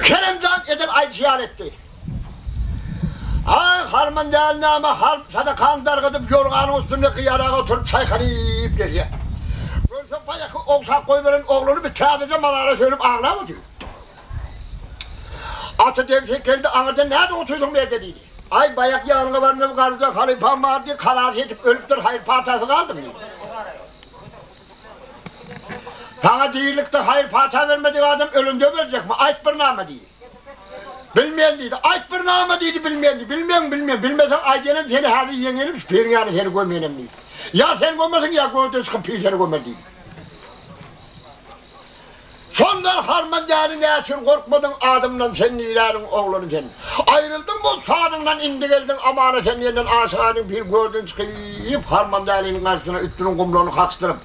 Kerimcan Edil ay ziyaret etti. Ay harman değerli ama harp sadakanlar gıdıp yorganın üstünde kıyarağa oturup çay kalayıp geliyor. Görsen bayağı oğuşak koyverin oğlunu bir teadece malara söyleyip ağlar mı diyor. Atı devşek geldi ağırda nerede oturdun bir dediydi. Ay bayak yanına varını karıca halifam var diye kalas edip ölüptür hayır patası kaldım diyor. Sana değillikte hayır patası vermedik adam ölümde verecek mi? Ayt bir nama diyor. Bilmeyen deydi, ayt bir nama deydi bilmeyen deydi, bilmesen aydenim seni hadi yengenim, pirin yani seni gömeyenim deydi. Ya sen gömesin ya göğde çıkıp pilleri gömer deydi. Sonlar harman değerli ne için korkmadın adımdan senin ilerinin oğlunu senin. Ayrıldın bu sağdından indi geldin amana senin yerinden aşağının bir gördün çıkıp harman değerlinin karşısına üstünün kumluğunu kakstırıp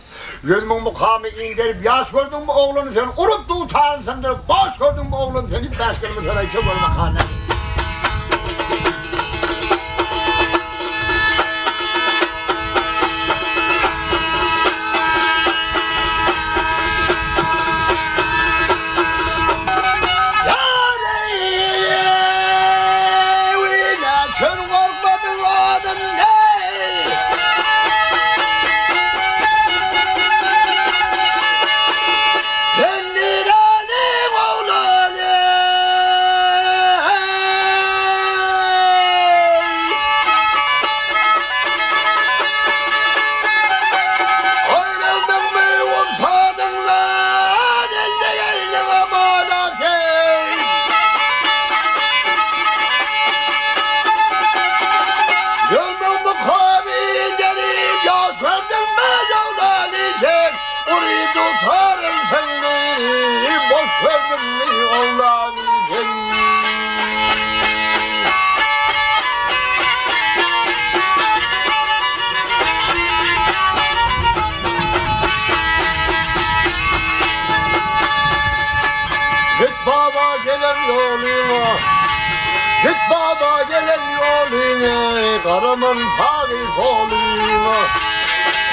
gözümün mukamı indirip yaş gördün bu oğlunu senin unuttu utanın sandırıp boş gördün bu oğlunu senin başkanımı söyle içe görmek haline. Git baba gelen yoluna, karaman tarif oluna.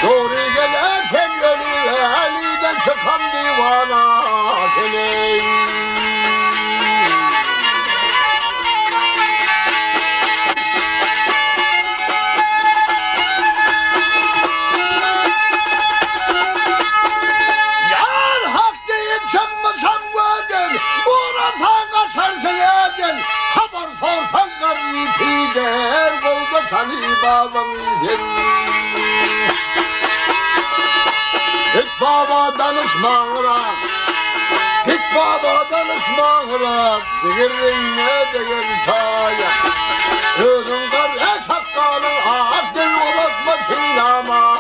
Doğru gelerken yoluna, eliden çıkan divana seni. Yar hak deyip çıkmışam gördün, uğratan kaçarsın edin. Haber sorsan garip der, kolda tanı babam idin. Git baba danışmağına, git baba danışmağına, diğerin ne diğer taya. Özün kar eşakkanın ahdin ulaşma sinama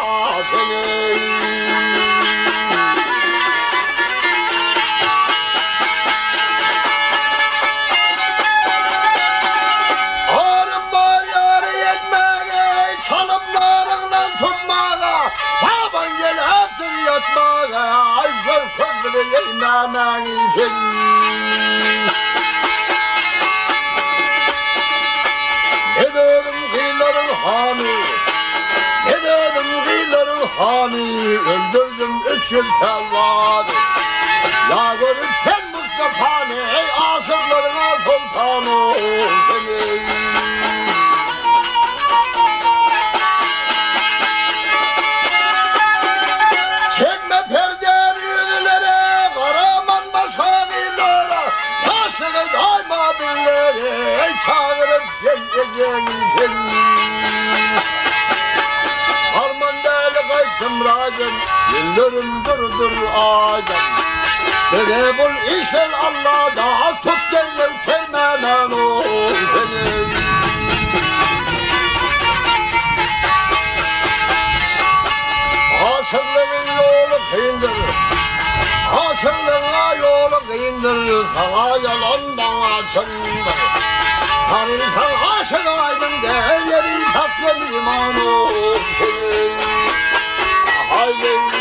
seni. Yatmağa, ay gör kızını yememen için. Ne dedim kıyıların hani, ne dedim kıyıların hani, öldürdüm 3 yıl telvanı. Ya görürken Mustafa'nı, ey aşıklarına sultanı seni. Çağırıp geleceğim Harmandalı kaçtım racım Yıllarım durdur ağacım Dede bul işler Allah'da Tut geldim kelmeden ol seni Aşırlığın yolu kıyındır Aşırlığına yolu kıyındır Sana yalandan açındır Tanrı'nın aşık aydın değerleri tatlı limanı Haydi